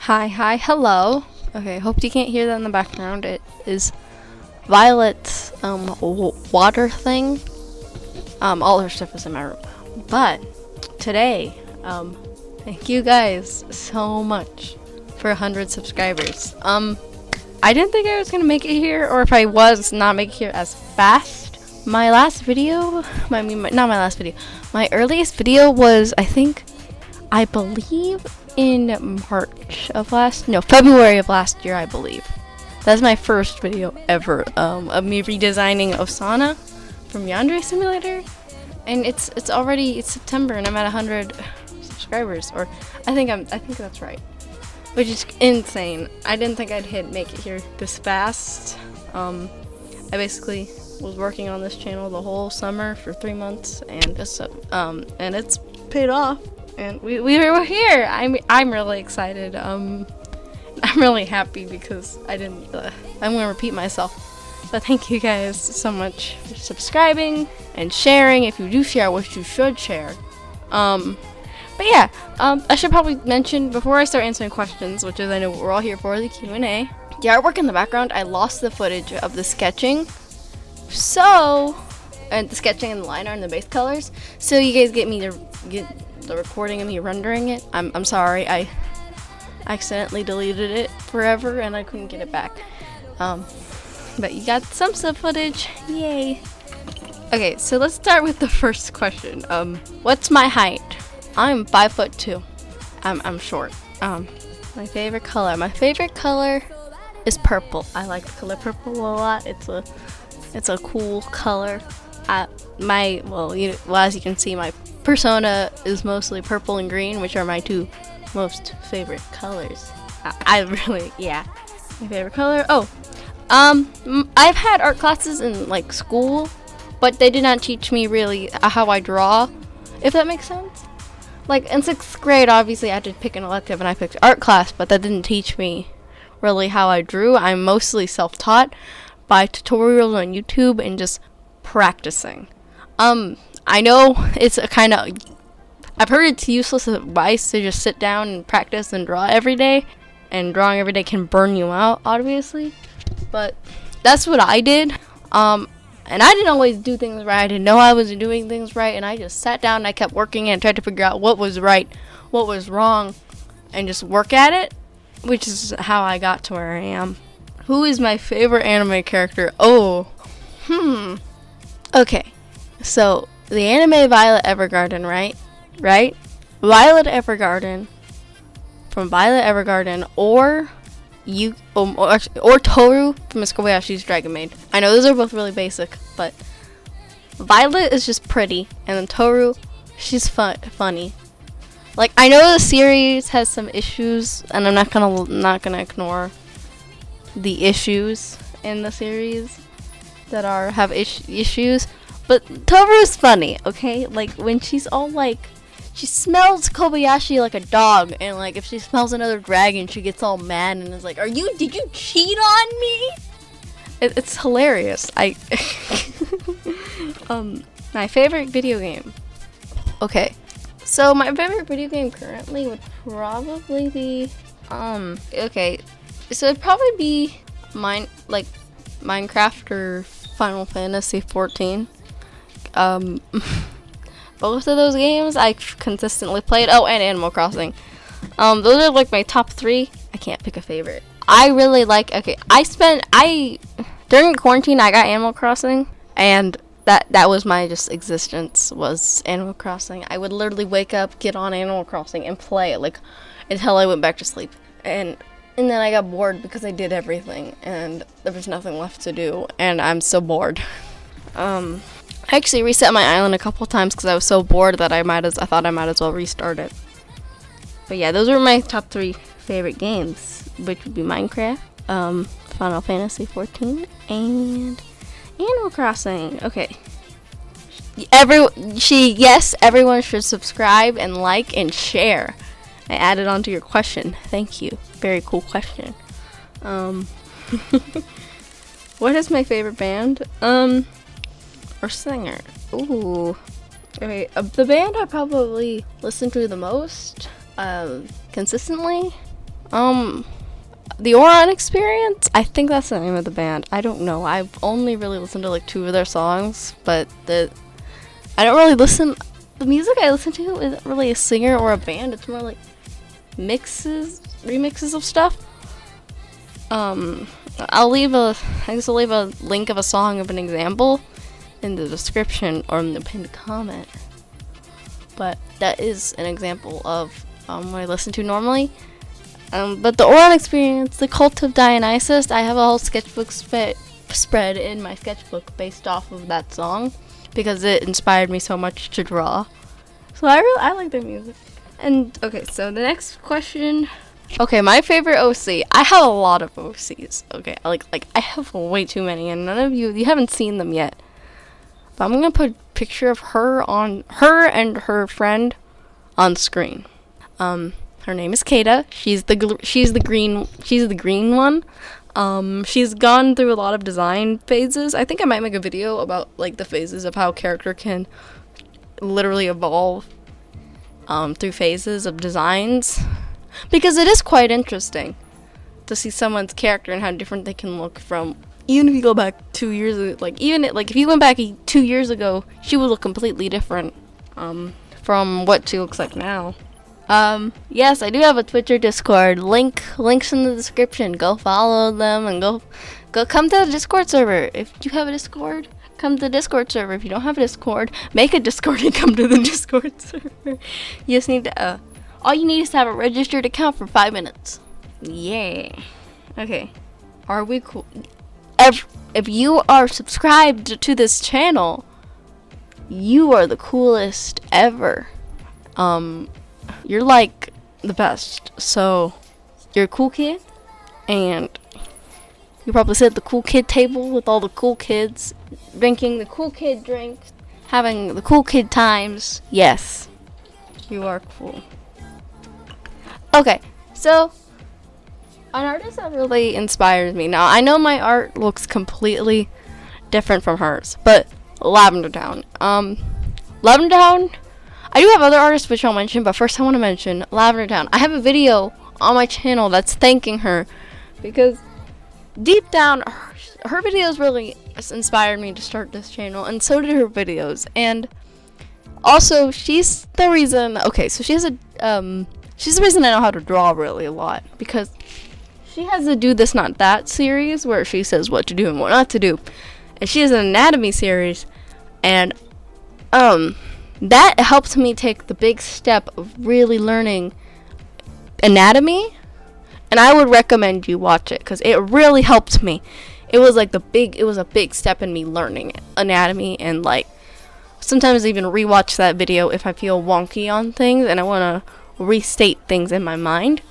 Hi, hello. Okay, hope you can't hear that in the background. It is Violet's water thing. All her stuff is in my room. But today, thank you guys so much for 100 subscribers. I didn't think I was gonna make it here, or if I was not make it here as fast. My last video, not my last video. My earliest video was, I believe in February of last year, I believe. That's my first video ever of me redesigning Osana from Yandere Simulator, and it's September and I'm at 100 subscribers, or I think that's right, which is insane. I didn't think I'd make it here this fast. I basically was working on this channel the whole summer for 3 months, and it's paid off. And we were here. I'm really excited. I'm really happy because I'm gonna repeat myself, but thank you guys so much for subscribing and sharing. If you do share, which you should share. But yeah, I should probably mention before I start answering questions, which is I know we're all here for the Q&A. The artwork in the background, I lost the footage of the sketching, and the sketching and the line art and the base colors. So you guys get the recording of me rendering it. I'm sorry, I accidentally deleted it forever and I couldn't get it back. But you got some footage, yay. Okay, so let's start with the first question. What's my height? I'm 5'2". I'm short. My favorite color is purple. I like the color purple a lot. It's a cool color. As you can see, my persona is mostly purple and green, which are my two most favorite colors. My favorite color. I've had art classes in school, but they did not teach me really how I draw, if that makes sense. In 6th grade, obviously I had to pick an elective and I picked art class, but that didn't teach me really how I drew. I'm mostly self-taught by tutorials on YouTube and just practicing. I know it's I've heard it's useless advice to just sit down and practice and draw every day, and drawing every day can burn you out, obviously, but that's what I did. And I didn't always do things right. I didn't know I was doing things right, and I just sat down and I kept working and tried to figure out what was right, what was wrong, and just work at it, which is how I got to where I am. Who is my favorite anime character? Okay, so the anime Violet Evergarden, right? Violet Evergarden, from Violet Evergarden, or Toru from Miss Kobayashi's Dragon Maid. I know those are both really basic, but Violet is just pretty, and then Toru, she's funny. I know the series has some issues, and I'm not gonna ignore the issues in the series that have issues, but Toru's funny, okay? When she's all she smells Kobayashi like a dog, and if she smells another dragon, she gets all mad and is like, did you cheat on me? It's hilarious. My favorite video game. Okay, so my favorite video game currently would probably be, okay, so it'd probably be Minecraft or Final Fantasy 14. Both of those games I've consistently played. Oh, and Animal Crossing. Those are my top 3. I can't pick a favorite. I really during quarantine I got Animal Crossing, and that was my existence, was Animal Crossing. I would literally wake up, get on Animal Crossing, and play it until I went back to sleep. And then I got bored because I did everything, and there was nothing left to do, and I'm so bored. I actually reset my island a couple times because I was so bored that I thought I might as well restart it. But yeah, those are my top 3 favorite games, which would be Minecraft, Final Fantasy 14, and Animal Crossing. Okay. Everyone should subscribe and like and share. I added on to your question. Thank you. Very cool question. What is my favorite band? Or singer? Ooh. Okay, the band I probably listen to the most, consistently, the Orion Experience. I think that's the name of the band. I don't know. I've only really listened to like 2 of their songs, but I don't really listen. The music I listen to isn't really a singer or a band. It's more like remixes of stuff. I'll leave a link of a song of an example in the description or in the pinned comment. But that is an example of what I listen to normally. But the Orion Experience, the Cult of Dionysus, I have a whole sketchbook spread in my sketchbook based off of that song because it inspired me so much to draw. So I like their music. And okay, so the next question. Okay, my favorite OC. I have a lot of OCs. Okay, like I have way too many, and none of you haven't seen them yet. But I'm gonna put a picture of her and her friend on screen. Her name is Kata. She's the green one. She's gone through a lot of design phases. I think I might make a video about like the phases of how a character can literally evolve through phases of designs, because it is quite interesting to see someone's character and how different they can look from. Even if you go back 2 years ago, if you went back 2 years ago, she would look completely different from what she looks like now. Yes, I do have a Twitter Discord. Links in the description. Go follow them and go come to the Discord server. If you have a Discord, come to the Discord server. If you don't have a Discord, make a Discord and come to the Discord server. You just need to, all you need is to have a registered account for 5 minutes. Yeah. Okay. Are we cool? If you are subscribed to this channel, you are the coolest ever. You're like the best. So you're a cool kid, and you probably sit at the cool kid table with all the cool kids, drinking the cool kid drinks, having the cool kid times. Yes, you are cool. Okay, so an artist that really inspires me. Now, I know my art looks completely different from hers, but Lavender Town. Lavender Town, I do have other artists which I'll mention, but first I want to mention Lavender Town. I have a video on my channel that's thanking her, because deep down, her videos really inspired me to start this channel, and so did her videos. And also, she's the reason, okay, so she's the reason I know how to draw really a lot, because she has the Do This Not That series where she says what to do and what not to do. And she has an anatomy series, and that helped me take the big step of really learning anatomy. And I would recommend you watch it because it really helped me. It was a big step in me learning anatomy, and like sometimes even rewatch that video if I feel wonky on things and I want to restate things in my mind.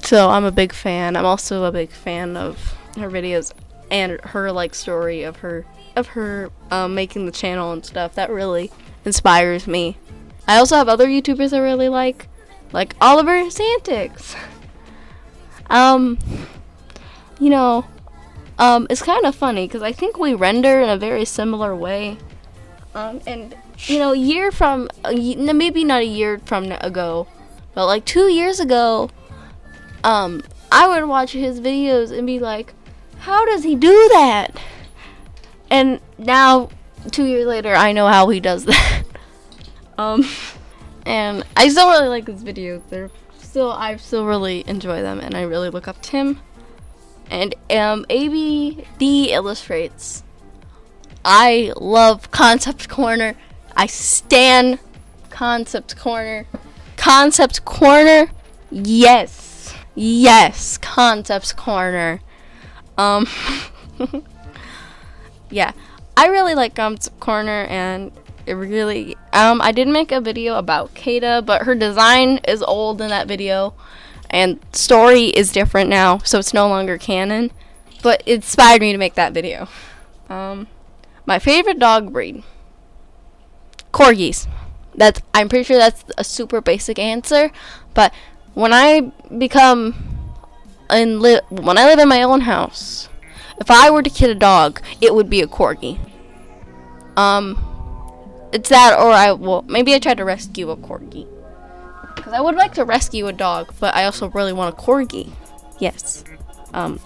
So I'm a big fan. I'm also a big fan of her videos and her like story of her making the channel and stuff. That really inspires me. I also have other YouTubers I really like Oliver's Antics. It's kind of funny because I think we render in a very similar way. And a year from maybe not a year from ago, but like 2 years ago, I would watch his videos and be like, how does he do that? And now 2 years later, I know how he does that. And I still really like his videos. I still really enjoy them, and I really look up to him. And ABD Illustrates. I love Concept Corner. I stan Concept Corner. Concept Corner. Yes, Concept Corner. Yeah, I really like Concept Corner, and it really, I did make a video about Kata, but her design is old in that video, and story is different now, so it's no longer canon, but it inspired me to make that video. My favorite dog breed, Corgis. I'm pretty sure that's a super basic answer, but when I become when I live in my own house, if I were to get a dog, it would be a corgi. It's that, or maybe I try to rescue a corgi. Because I would like to rescue a dog, but I also really want a corgi. Yes.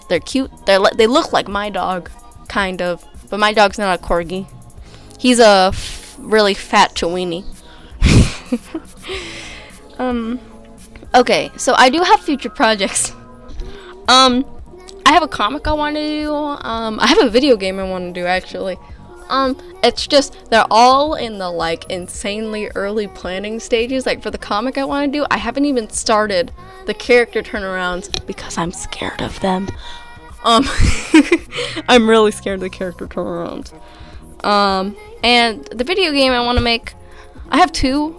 They're cute. They look like my dog, kind of. But my dog's not a corgi. He's a really fat chiweenie. Okay, so I do have future projects. I have a comic I want to do. I have a video game I want to do, actually. It's just, they're all in the, like, insanely early planning stages. Like, for the comic I want to do, I haven't even started the character turnarounds because I'm scared of them. I'm really scared of the character turnarounds. And the video game I want to make, I have two,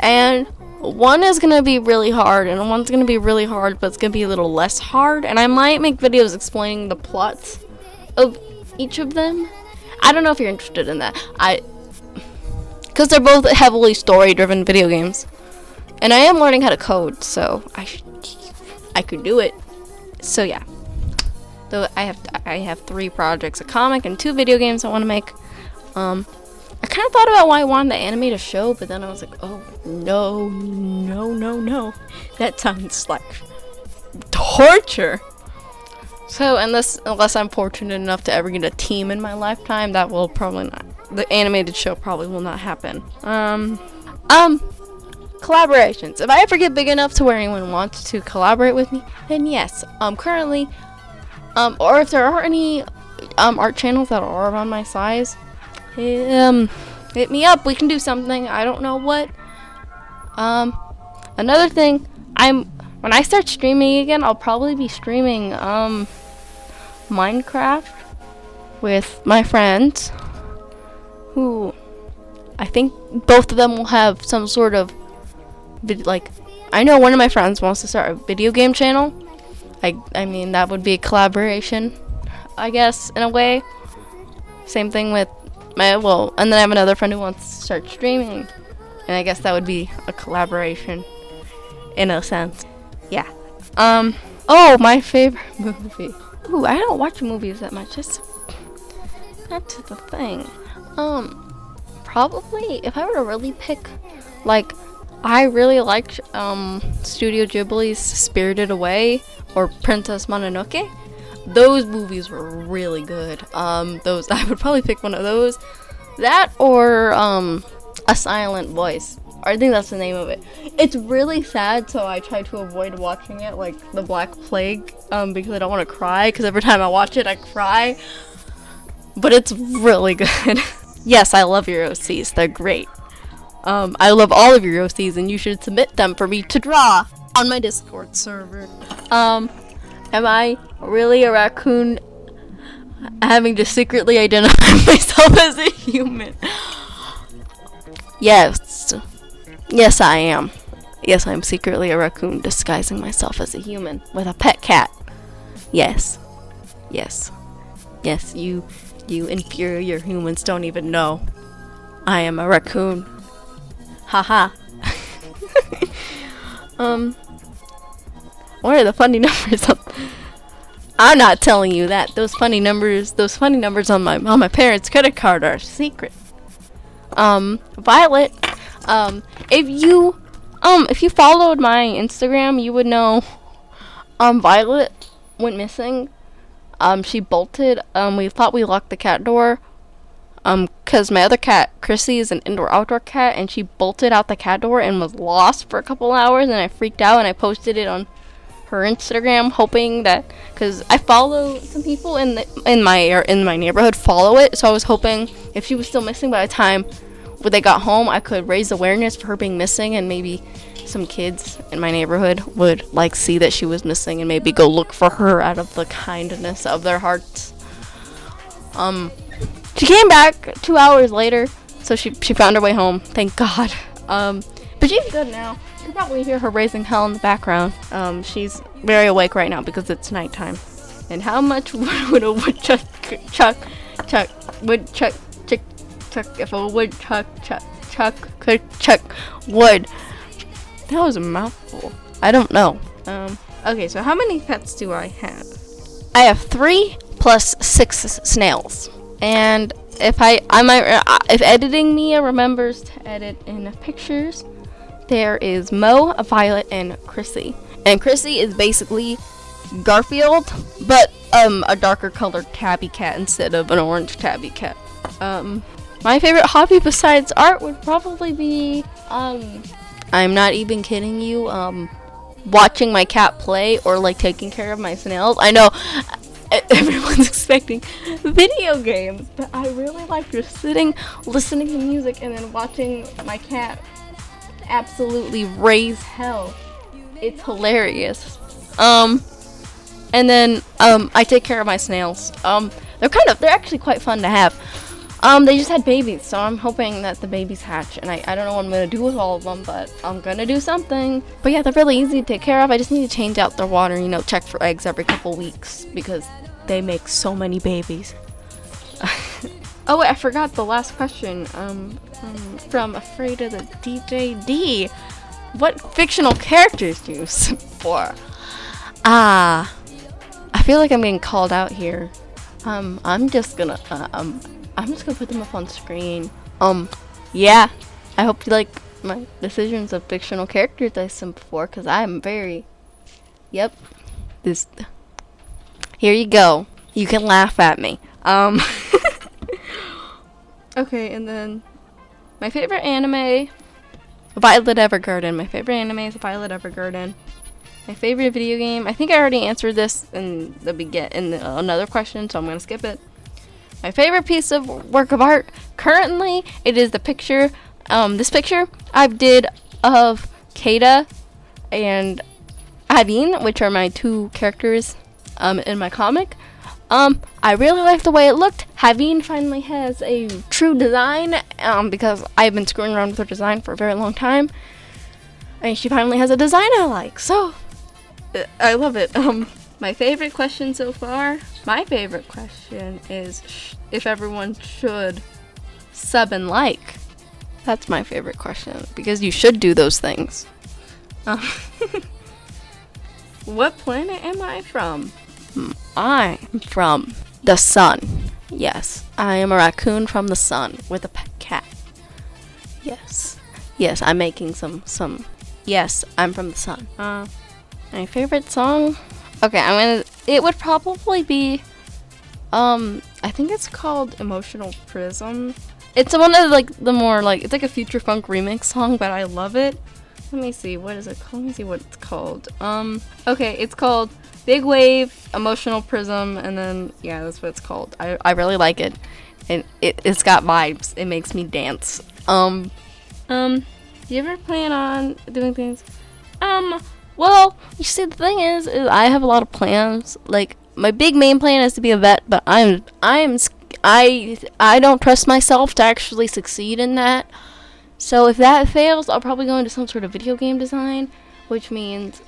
and one is going to be really hard, and one's going to be really hard, but it's going to be a little less hard, and I might make videos explaining the plots of each of them. I don't know if you're interested in that. Because they're both heavily story-driven video games. And I am learning how to code, so I could do it. So yeah. Though I have 3 projects, a comic and 2 video games I want to make. I kind of thought about why I wanted to animate a show, but then I was like, oh, no. That sounds like torture. So, unless I'm fortunate enough to ever get a team in my lifetime, that will probably not. The animated show probably will not happen. Collaborations. If I ever get big enough to where anyone wants to collaborate with me, then yes. Currently, or if there are any art channels that are around my size, hit me up. We can do something. I don't know what. Another thing, when I start streaming again, I'll probably be streaming Minecraft with my friends, who I think both of them will have some sort of I know one of my friends wants to start a video game channel. I mean, that would be a collaboration, I guess, in a way. Same thing with and then I have another friend who wants to start streaming, and I guess that would be a collaboration in a sense. Yeah. Oh, my favorite movie. Ooh, I don't watch movies that much. That's the thing. Probably, if I were to really pick, I really liked, Studio Ghibli's Spirited Away or Princess Mononoke. Those movies were really good. I would probably pick one of those. That or, A Silent Voice. I think that's the name of it. It's really sad, so I try to avoid watching it, like The Black Plague, because I don't want to cry, because every time I watch it, I cry. But it's really good. Yes, I love your OCs. They're great. I love all of your OCs, and you should submit them for me to draw on my Discord server. Am I really a raccoon having to secretly identify myself as a human? Yes. Yes, I am. Yes, I'm secretly a raccoon disguising myself as a human with a pet cat. Yes. Yes. Yes, you inferior humans don't even know. I am a raccoon. Haha. What are the funny numbers? I'm not telling you that. Those funny numbers on my parents' credit card are secret. Violet, if you followed my Instagram, you would know, Violet went missing. She bolted. We thought we locked the cat door, cause my other cat, Chrissy, is an indoor-outdoor cat, and she bolted out the cat door and was lost for a couple hours, and I freaked out, and I posted it on her Instagram, hoping that, cause I follow some people in my neighborhood follow it, so I was hoping if she was still missing by the time when they got home, I could raise awareness for her being missing, and maybe some kids in my neighborhood would see that she was missing and maybe go look for her out of the kindness of their hearts. She came back 2 hours later, so she found her way home, thank God. But she's good now. You can probably hear her raising hell in the background. She's very awake right now because it's nighttime. And how much would a woodchuck if a woodchuck could chuck wood? That was a mouthful. I don't know. Okay, so how many pets do I have? I have 3 plus 6 snails. And if if editing Mia remembers to edit in pictures, there is Mo, Violet, and Chrissy. And Chrissy is basically Garfield, but a darker colored tabby cat instead of an orange tabby cat. My favorite hobby besides art would probably be I'm not even kidding you, watching my cat play or like taking care of my snails. I know everyone's expecting video games, but I really like just sitting, listening to music, and then watching my cat absolutely raise hell. It's hilarious. And then I take care of my snails. They're actually quite fun to have. They just had babies, so I'm hoping that the babies hatch, and I don't know what I'm gonna do with all of them, but I'm gonna do something. But yeah, they're really easy to take care of. I just need to change out their water, check for eggs every couple weeks, because they make so many babies. Oh wait, I forgot the last question. From Afraid of the DJ D. What fictional characters do you support? I feel like I'm getting called out here. I'm just gonna put them up on screen. Yeah. I hope you like my decisions of fictional characters I sent before, because I'm very... Yep. Here you go. You can laugh at me. Okay, and then... My favorite anime... Violet Evergarden. My favorite anime is Violet Evergarden. My favorite video game... I think I already answered this in another question, so I'm gonna skip it. My favorite piece of work of art, currently, it is the picture, this picture I did of Kata and Aveen, which are my 2 characters in my comic. I really like the way it looked. Haveen finally has a true design, because I've been screwing around with her design for a very long time. And she finally has a design I like, so I love it. My favorite question so far, my favorite question is if everyone should sub and like. That's my favorite question, because you should do those things. What planet am I from? I'm from the sun. Yes, I am a raccoon from the sun with a pet cat. Yes, I'm making some. Yes, I'm from the sun. My favorite song? Okay, it would probably be, I think it's called Emotional Prism. It's one of, the more, it's like a future funk remix song, but I love it. Let me see, what is it called? Let me see what it's called. Okay, it's called Big Wave, Emotional Prism, and then, yeah, that's what it's called. I really like it, and it's got vibes. It makes me dance. Do you ever plan on doing things? Well, you see, the thing is I have a lot of plans. Like, my big main plan is to be a vet, but I don't trust myself to actually succeed in that. So if that fails, I'll probably go into some sort of video game design, which means,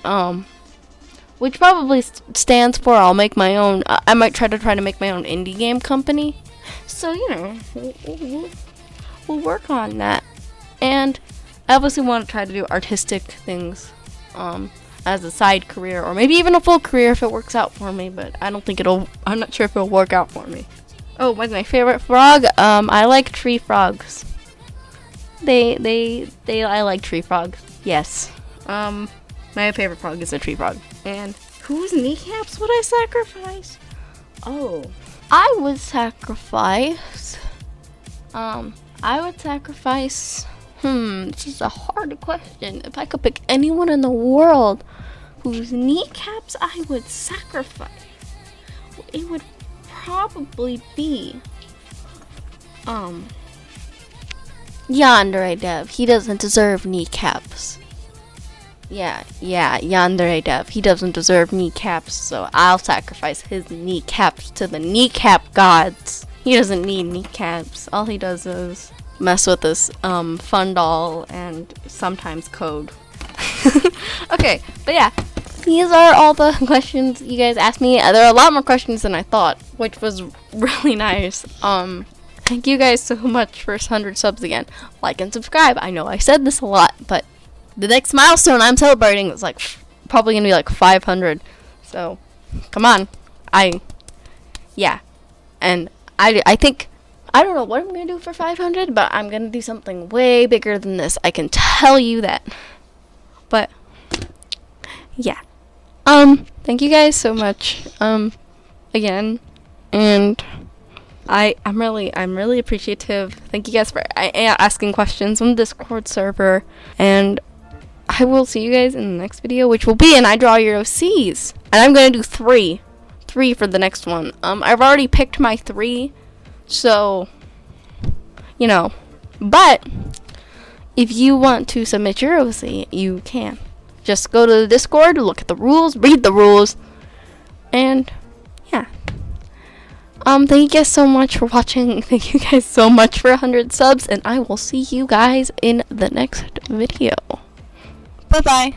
which probably stands for I'll make my own, I might try to make my own indie game company. So, we'll work on that. And I obviously want to try to do artistic things, as a side career, or maybe even a full career if it works out for me, but I'm not sure if it'll work out for me. Oh, what's my favorite frog? I like tree frogs. I like tree frogs. Yes. My favorite frog is a tree frog. And whose kneecaps would I sacrifice? Oh, I would sacrifice, this is a hard question. If I could pick anyone in the world whose kneecaps I would sacrifice, it would probably be, Yandere Dev. He doesn't deserve kneecaps. Yeah, Yandere Dev. He doesn't deserve kneecaps, so I'll sacrifice his kneecaps to the kneecap gods. He doesn't need kneecaps. All he does is mess with this fun doll and sometimes code. Okay, but yeah, these are all the questions you guys asked me. There are a lot more questions than I thought, which was really nice. Thank you guys so much for 100 subs again. Like and subscribe. I know I said this a lot, but the next milestone I'm celebrating is like probably gonna be like 500. So, come on. Yeah. And I think, I don't know what I'm gonna do for 500, but I'm gonna do something way bigger than this. I can tell you that. But, yeah. Thank you guys so much, again. And I'm really appreciative. Thank you guys for asking questions on the Discord server. And I will see you guys in the next video, which will be an I Draw Your OCs. And I'm going to do three for the next one. I've already picked my 3. So, you know. But, if you want to submit your OC, you can. Just go to the Discord, look at the rules, read the rules. And, yeah. Thank you guys so much for watching. Thank you guys so much for 100 subs. And I will see you guys in the next video. Bye-bye.